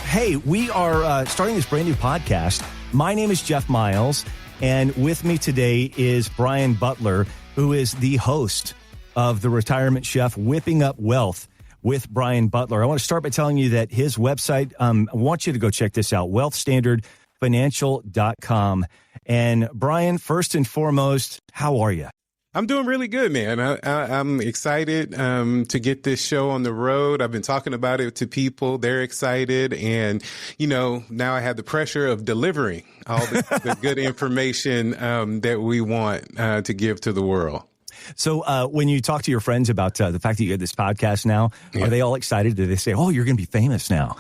Hey, we are starting this brand new podcast. My name is Jeff Miles, and with me today is Brian Butler, who is the host of The Retirement Chef, Whipping Up Wealth with Brian Butler. I want to start by telling you that his website, I want you to go check this out, wealthstandardfinancial.com. And Brian, first and foremost, how are you? I'm doing really good, man. I'm excited to get this show on the road. I've been talking about it to people. They're excited. And, now I have the pressure of delivering all the good information that we want to give to the world. So when you talk to your friends about the fact that you get this podcast now, Are they all excited? Do they say, oh, you're going to be famous now?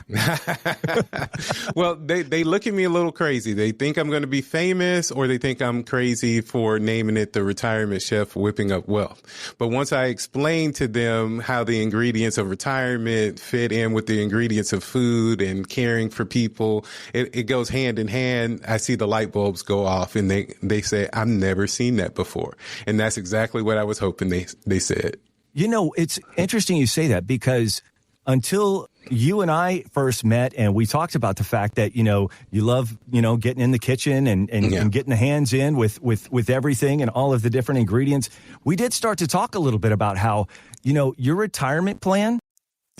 Well, they look at me a little crazy. They think I'm going to be famous, or they think I'm crazy for naming it The Retirement Chef, Whipping Up Wealth. But once I explain to them how the ingredients of retirement fit in with the ingredients of food and caring for people, it goes hand in hand. I see the light bulbs go off, and they say, I've never seen that before. And that's exactly what I was hoping they said. It's interesting you say that, because until you and I first met and we talked about the fact that, you love, getting in the kitchen and getting the hands in with everything and all of the different ingredients, we did start to talk a little bit about how, your retirement plan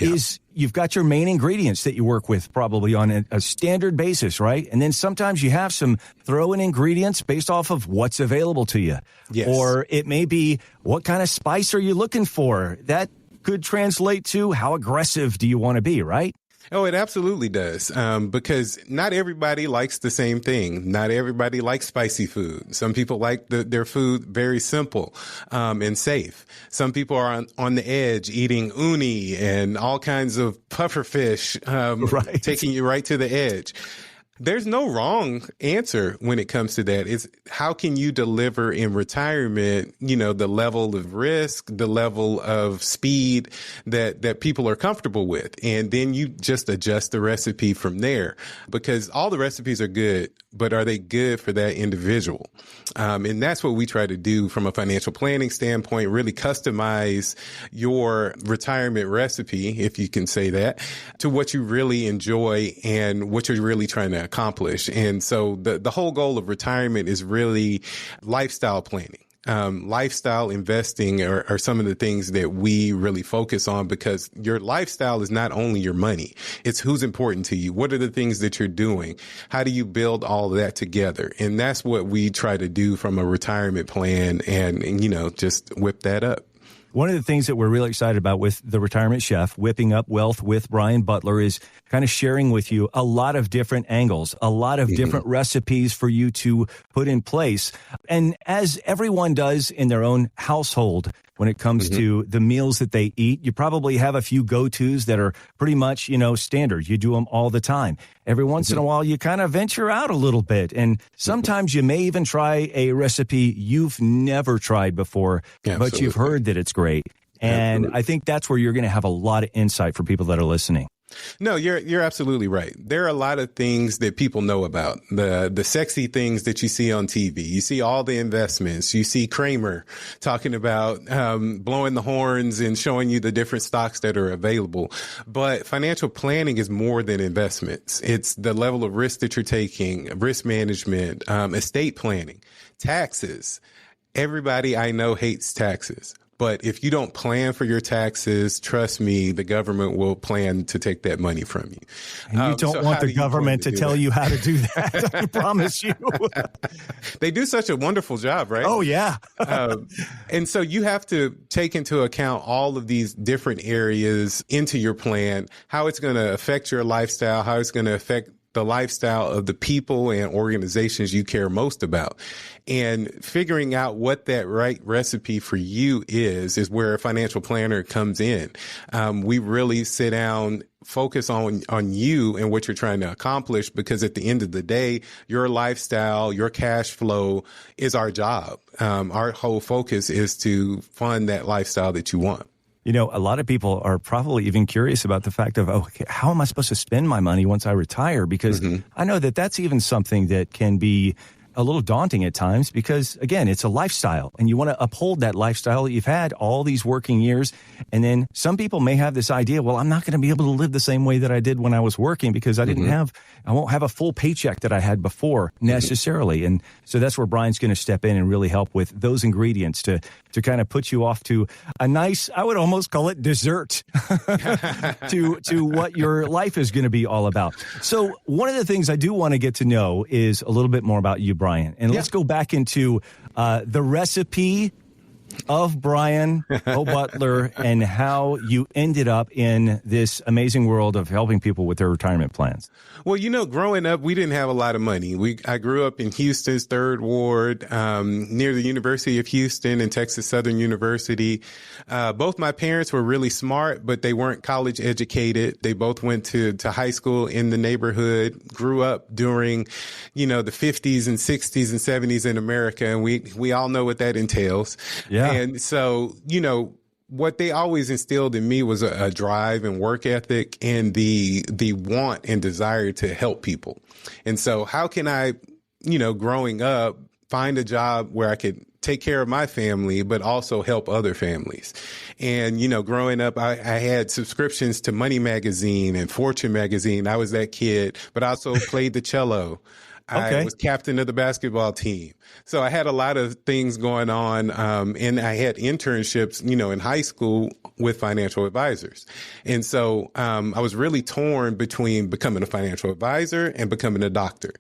is you've got your main ingredients that you work with probably on a standard basis, right? And then sometimes you have some throw-in ingredients based off of what's available to you. Yes. Or it may be, what kind of spice are you looking for? That could translate to how aggressive do you want to be, right? Oh, it absolutely does. Because not everybody likes the same thing. Not everybody likes spicy food. Some people like their food very simple, and safe. Some people are on the edge eating uni and all kinds of puffer fish, right, taking you right to the edge. There's no wrong answer when it comes to that. It's how can you deliver in retirement, the level of risk, the level of speed that people are comfortable with. And then you just adjust the recipe from there, because all the recipes are good, but are they good for that individual? And that's what we try to do from a financial planning standpoint, really customize your retirement recipe, if you can say that, to what you really enjoy and what you're really trying to accomplish. And so the whole goal of retirement is really lifestyle planning. Lifestyle investing are some of the things that we really focus on, because your lifestyle is not only your money. It's who's important to you. What are the things that you're doing? How do you build all of that together? And that's what we try to do from a retirement plan and just whip that up. One of the things that we're really excited about with The Retirement Chef, Whipping Up Wealth with Brian Butler, is kind of sharing with you a lot of different angles, a lot of different recipes for you to put in place. And as everyone does in their own household, when it comes to the meals that they eat, you probably have a few go-tos that are pretty much, standard. You do them all the time. Every once in a while, you kind of venture out a little bit. And sometimes you may even try a recipe you've never tried before, but you've heard that it's great. And I think that's where you're going to have a lot of insight for people that are listening. No, you're absolutely right. There are a lot of things that people know about, the sexy things that you see on TV. You see all the investments. You see Kramer talking about blowing the horns and showing you the different stocks that are available. But financial planning is more than investments. It's the level of risk that you're taking, risk management, estate planning, taxes. Everybody I know hates taxes. But if you don't plan for your taxes, trust me, the government will plan to take that money from you. And you don't want the government to tell you how to do that. I promise you. They do such a wonderful job, right? Oh, yeah. And so you have to take into account all of these different areas into your plan, how it's going to affect your lifestyle, how it's going to affect the lifestyle of the people and organizations you care most about. And figuring out what that right recipe for you is where a financial planner comes in. We really sit down, focus on you and what you're trying to accomplish, because at the end of the day, your lifestyle, your cash flow is our job. Our whole focus is to fund that lifestyle that you want. A lot of people are probably even curious about the fact of, okay, how am I supposed to spend my money once I retire? Because I know that that's even something that can be a little daunting at times because, again, it's a lifestyle and you want to uphold that lifestyle that you've had all these working years. And then some people may have this idea, well, I'm not going to be able to live the same way that I did when I was working because I won't have a full paycheck that I had before necessarily. And so that's where Brian's going to step in and really help with those ingredients to kind of put you off to a nice, I would almost call it dessert to what your life is going to be all about. So one of the things I do want to get to know is a little bit more about you, Brian. And let's go back into the recipe of Brian O. Butler and how you ended up in this amazing world of helping people with their retirement plans. Well, growing up, we didn't have a lot of money. I grew up in Houston's 3rd Ward, near the University of Houston and Texas Southern University. Both my parents were really smart, but they weren't college educated. They both went to high school in the neighborhood, grew up during, the 50s and 60s and 70s in America. And we all know what that entails. Yeah. And so, what they always instilled in me was a drive and work ethic and the want and desire to help people. And so how can I, growing up, find a job where I could take care of my family, but also help other families? And, growing up, I had subscriptions to Money Magazine and Fortune Magazine. I was that kid, but I also played the cello. I was captain of the basketball team. So I had a lot of things going on. And I had internships, in high school with financial advisors. And so I was really torn between becoming a financial advisor and becoming a doctor.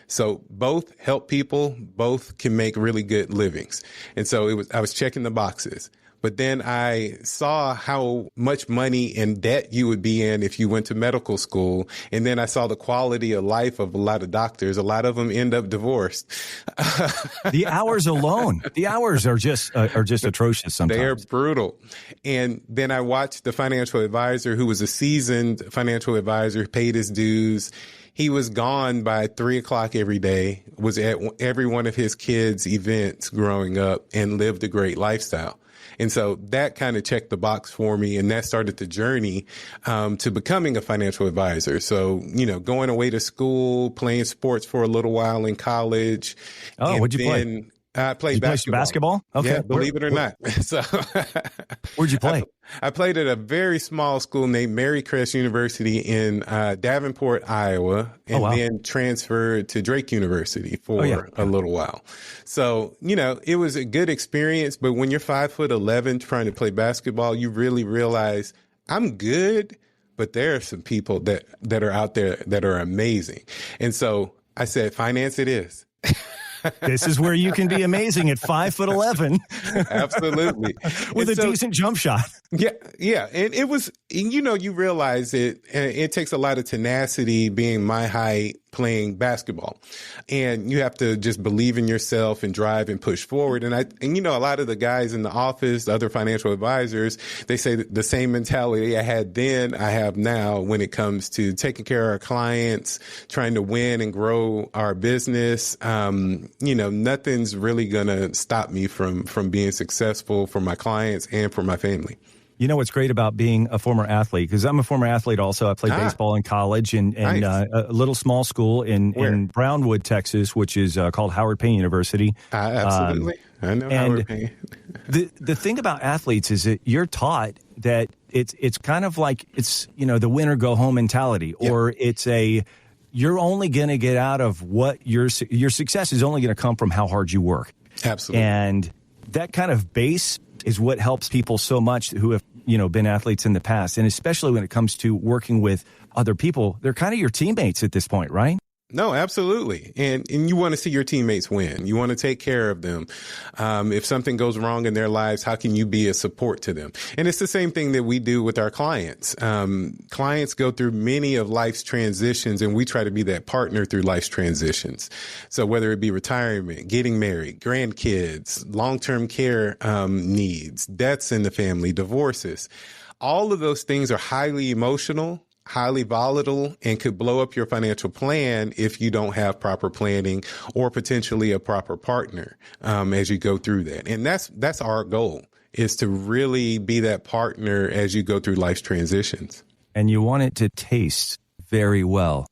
So both help people, both can make really good livings. And so I was checking the boxes. But then I saw how much money and debt you would be in if you went to medical school. And then I saw the quality of life of a lot of doctors. A lot of them end up divorced. The hours alone, are just atrocious sometimes. They're brutal. And then I watched the financial advisor who was a seasoned financial advisor, paid his dues. He was gone by 3:00 every day, was at every one of his kids' events growing up, and lived a great lifestyle. And so that kind of checked the box for me. And that started the journey to becoming a financial advisor. So, going away to school, playing sports for a little while in college. Oh, what'd you play? I played basketball. Okay. Yeah, believe it or not. So, where'd you play? I played at a very small school named Marycrest University in Davenport, Iowa, and then transferred to Drake University for a little while. So, it was a good experience. But when you're 5'11" trying to play basketball, you really realize I'm good, but there are some people that are out there that are amazing. And so I said, finance it is. This is where you can be amazing at 5'11". Absolutely. With a decent jump shot. Yeah. And it was, you realize it takes a lot of tenacity being my height playing basketball. And you have to just believe in yourself and drive and push forward. And a lot of the guys in the office, the other financial advisors, they say that the same mentality I had then, I have now when it comes to taking care of our clients, trying to win and grow our business. Nothing's really going to stop me from being successful for my clients and for my family. You know what's great about being a former athlete? Because I'm a former athlete also. I played baseball in college and nice. A little small school in Brownwood, Texas, which is called Howard Payne University. Absolutely. I know Howard Payne. The thing about athletes is that you're taught that it's kind of like it's, the win or go home mentality, or it's you're only going to get out of what your success is only going to come from how hard you work. Absolutely. And that kind of base is what helps people so much who have, been athletes in the past. And especially when it comes to working with other people, they're kind of your teammates at this point, right? No, absolutely. And you want to see your teammates win. You want to take care of them. If something goes wrong in their lives, how can you be a support to them? And it's the same thing that we do with our clients. Clients go through many of life's transitions, and we try to be that partner through life's transitions. So whether it be retirement, getting married, grandkids, long-term care needs, deaths in the family, divorces, all of those things are highly emotional, highly volatile, and could blow up your financial plan if you don't have proper planning or potentially a proper partner as you go through that. And that's our goal, is to really be that partner as you go through life's transitions. And you want it to taste very well.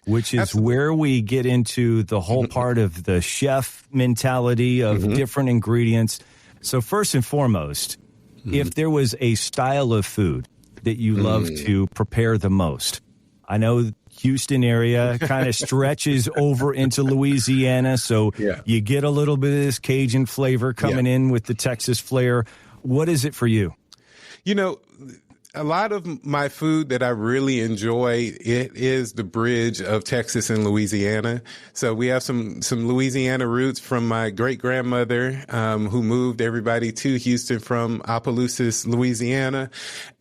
which is Absolutely. where we get into the whole part of the chef mentality of different ingredients. So first and foremost, if there was a style of food that you love to prepare the most, I know Houston area kind of stretches over into Louisiana, so you get a little bit of this Cajun flavor coming in with the Texas flair. What is it for you? You know, a lot of my food that I really enjoy, it is the bridge of Texas and Louisiana. So we have some Louisiana roots from my great grandmother, who moved everybody to Houston from Opelousas, Louisiana.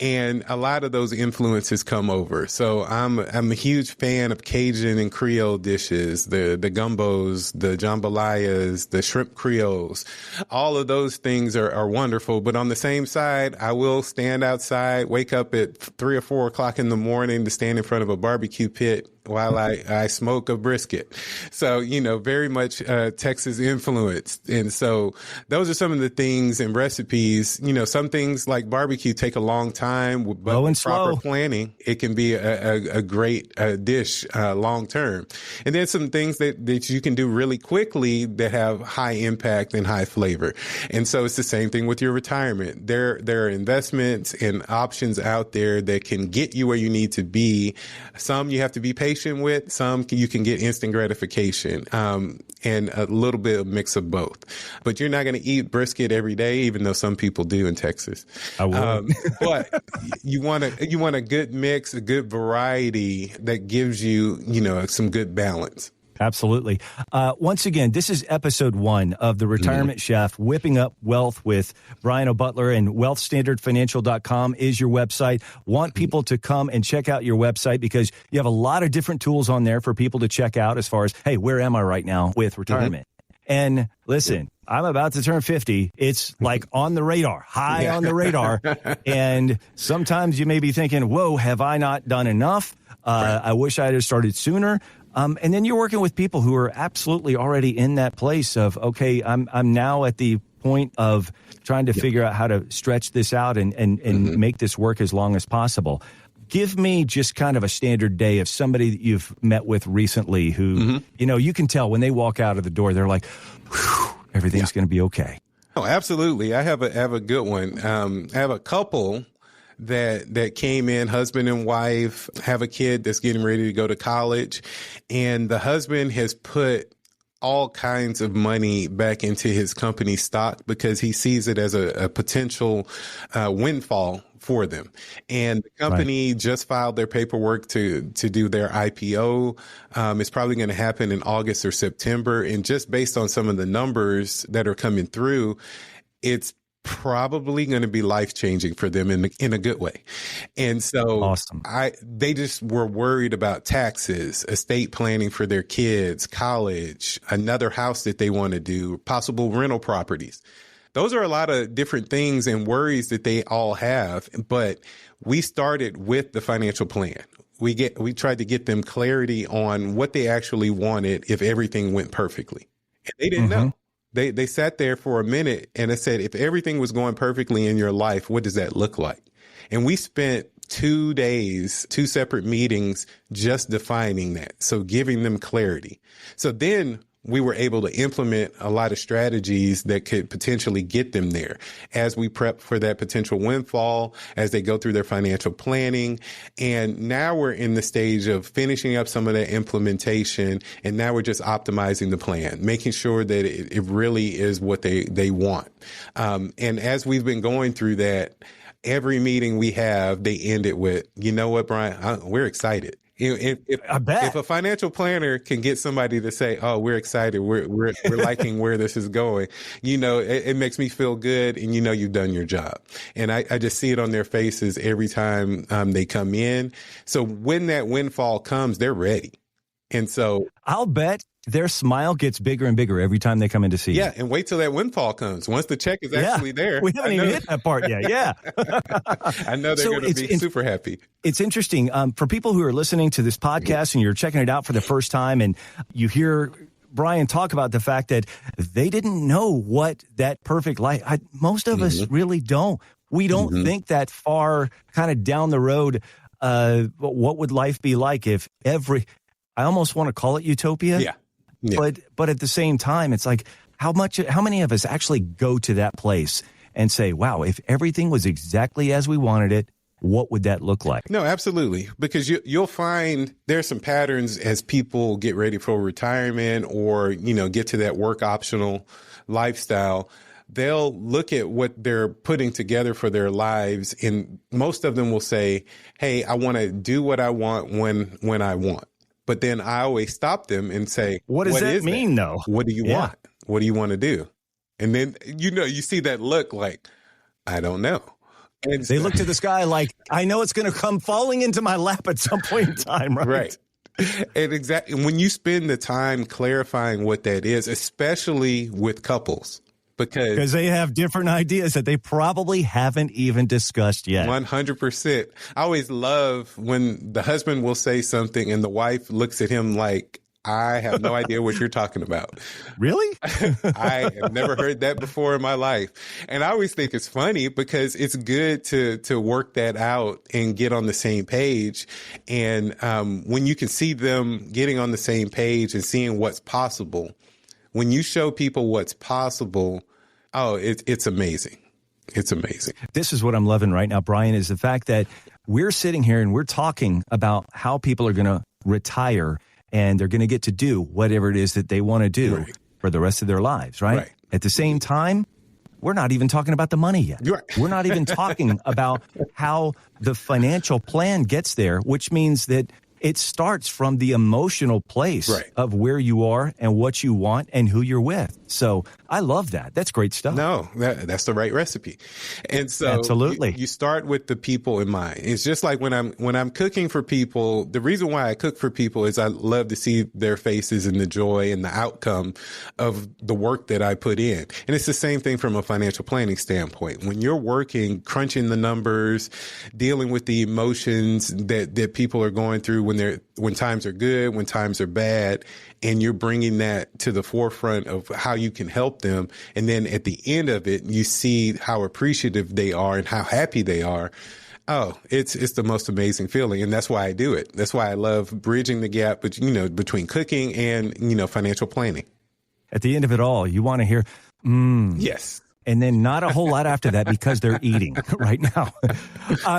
And a lot of those influences come over. So I'm a huge fan of Cajun and Creole dishes, the gumbos, the jambalayas, the shrimp creoles. All of those things are wonderful. But on the same side, I will stand outside, wake up at 3 or 4 o'clock in the morning to stand in front of a barbecue pit while I smoke a brisket. So, very much Texas influenced. And so those are some of the things and recipes. Some things like barbecue take a long time, but with proper planning, it can be a great dish long term. And then some things that you can do really quickly that have high impact and high flavor. And so it's the same thing with your retirement. There are investments and options out there that can get you where you need to be. Some you have to be patient with, some you can get instant gratification, and a little bit of mix of both. But you're not going to eat brisket every day, even though some people do in Texas. I will. But you want a good mix, a good variety that gives you, some good balance. Absolutely. Once again, this is episode 1 of The Retirement Chef, Whipping Up Wealth with Brian O'Butler, and wealthstandardfinancial.com is your website. Want people to come and check out your website because you have a lot of different tools on there for people to check out as far as, hey, where am I right now with retirement? And listen, I'm about to turn 50. It's like on the radar, high on the radar. And sometimes you may be thinking, whoa, have I not done enough? I wish I had started sooner. And then you're working with people who are absolutely already in that place of, okay, I'm now at the point of trying to figure out how to stretch this out and make this work as long as possible. Give me just kind of a standard day of somebody that you've met with recently who, you can tell when they walk out of the door, they're like, whew, everything's going to be okay. Oh, absolutely. I have a good one. I have a couple that came in, husband and wife, have a kid that's getting ready to go to college. And the husband has put all kinds of money back into his company stock because he sees it as a potential windfall for them. And the company just filed their paperwork to do their IPO. It's probably going to happen in August or September. And just based on some of the numbers that are coming through, it's probably going to be life-changing for them in a good way. And so awesome. They just were worried about taxes, estate planning for their kids, college, another house that they want to do, possible rental properties. Those are a lot of different things and worries that they all have. But we started with the financial plan. We tried to get them clarity on what they actually wanted if everything went perfectly. And they didn't know. They sat there for a minute and they said, if everything was going perfectly in your life, what does that look like? And we spent 2 days, 2 separate meetings, just defining that. So giving them clarity. So then we were able to implement a lot of strategies that could potentially get them there as we prep for that potential windfall, as they go through their financial planning. And now we're in the stage of finishing up some of that implementation. And now we're just optimizing the plan, making sure that it really is what they want. And as we've been going through that, every meeting we have, they end it with, you know what, Brian, we're excited. If a financial planner can get somebody to say, "Oh, we're excited, we're liking where this is going," it makes me feel good, and you've done your job. And I just see it on their faces every time they come in. So when that windfall comes, they're ready. And so I'll bet their smile gets bigger and bigger every time they come in to see you. Yeah, and wait till that windfall comes. Once the check is actually there. We haven't even hit that part yet. Yeah. I know they're going to be super happy. It's interesting. For people who are listening to this podcast and you're checking it out for the first time and you hear Brian talk about the fact that they didn't know what that perfect life, most of us really don't. We don't think that far kind of down the road. What would life be like if I almost want to call it utopia. Yeah. Yeah. But at the same time, it's like, how many of us actually go to that place and say, wow, if everything was exactly as we wanted it, what would that look like? No, absolutely. Because you'll find there's some patterns as people get ready for retirement or, get to that work optional lifestyle. They'll look at what they're putting together for their lives. And most of them will say, hey, I want to do what I want when I want. But then I always stop them and say, what does that mean, though? What do you want? What do you want to do? And then, you see that look like, I don't know. And they look to the sky like, I know it's going to come falling into my lap at some point in time, right? Right. And exactly when you spend the time clarifying what that is, especially with couples, because they have different ideas that they probably haven't even discussed yet. 100%. I always love when the husband will say something and the wife looks at him like, I have no idea what you're talking about. Really? I have never heard that before in my life. And I always think it's funny because it's good to work that out and get on the same page. And when you can see them getting on the same page and seeing what's possible, when you show people what's possible, it's amazing. It's amazing. This is what I'm loving right now, Brian, is the fact that we're sitting here and we're talking about how people are going to retire and they're going to get to do whatever it is that they want to do for the rest of their lives, right? At the same time, we're not even talking about the money yet. We're not even talking about how the financial plan gets there, which means that it starts from the emotional place of where you are and what you want and who you're with. So I love that. That's great stuff. No, that's the right recipe. And so absolutely, you start with the people in mind. It's just like when I'm cooking for people, the reason why I cook for people is I love to see their faces and the joy and the outcome of the work that I put in. And it's the same thing from a financial planning standpoint. When you're working, crunching the numbers, dealing with the emotions that people are going through when times are good, when times are bad, and you're bringing that to the forefront of how you can help them. And then at the end of it, you see how appreciative they are and how happy they are. Oh, it's the most amazing feeling. And that's why I do it. That's why I love bridging the gap between cooking and, financial planning. At the end of it all, you want to hear, yes. And then not a whole lot after that because they're eating right now.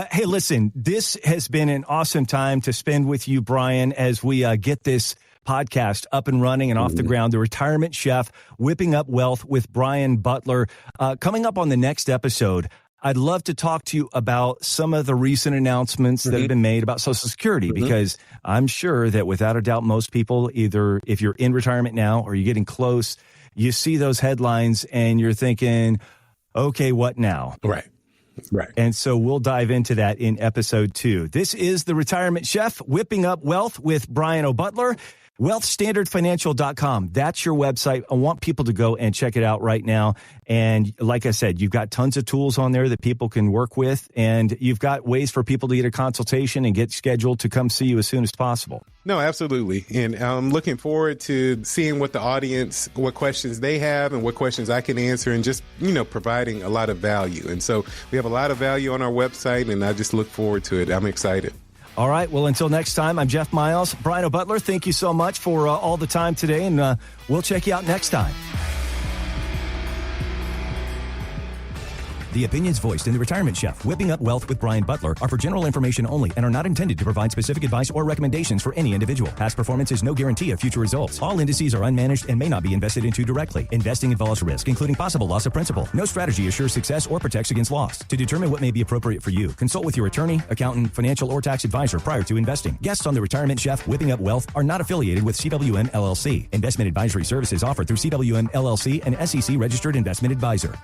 Hey, listen, this has been an awesome time to spend with you, Brian, as we get this podcast up and running and off the ground. The Retirement Chef, Whipping Up Wealth with Brian Butler. Coming up on the next episode, I'd love to talk to you about some of the recent announcements that have been made about Social Security, because I'm sure that without a doubt, most people, either if you're in retirement now or you're getting close, you see those headlines and you're thinking, okay, what now? Right. And so we'll dive into that in episode 2. This is The Retirement Chef, Whipping Up Wealth with Brian O'Butler. WealthStandardFinancial.com. That's your website. I want people to go and check it out right now. And like I said, you've got tons of tools on there that people can work with. And you've got ways for people to get a consultation and get scheduled to come see you as soon as possible. No, absolutely. And I'm looking forward to seeing what the audience, what questions they have and what questions I can answer, and just, providing a lot of value. And so we have a lot of value on our website, and I just look forward to it. I'm excited. All right. Well, until next time, I'm Jeff Miles. Brian O'Butler, thank you so much for all the time today, and we'll check you out next time. The opinions voiced in The Retirement Chef, Whipping Up Wealth with Brian Butler are for general information only and are not intended to provide specific advice or recommendations for any individual. Past performance is no guarantee of future results. All indices are unmanaged and may not be invested into directly. Investing involves risk, including possible loss of principal. No strategy assures success or protects against loss. To determine what may be appropriate for you, consult with your attorney, accountant, financial, or tax advisor prior to investing. Guests on The Retirement Chef, Whipping Up Wealth are not affiliated with CWM LLC. Investment advisory services offered through CWM LLC, an SEC registered investment advisor.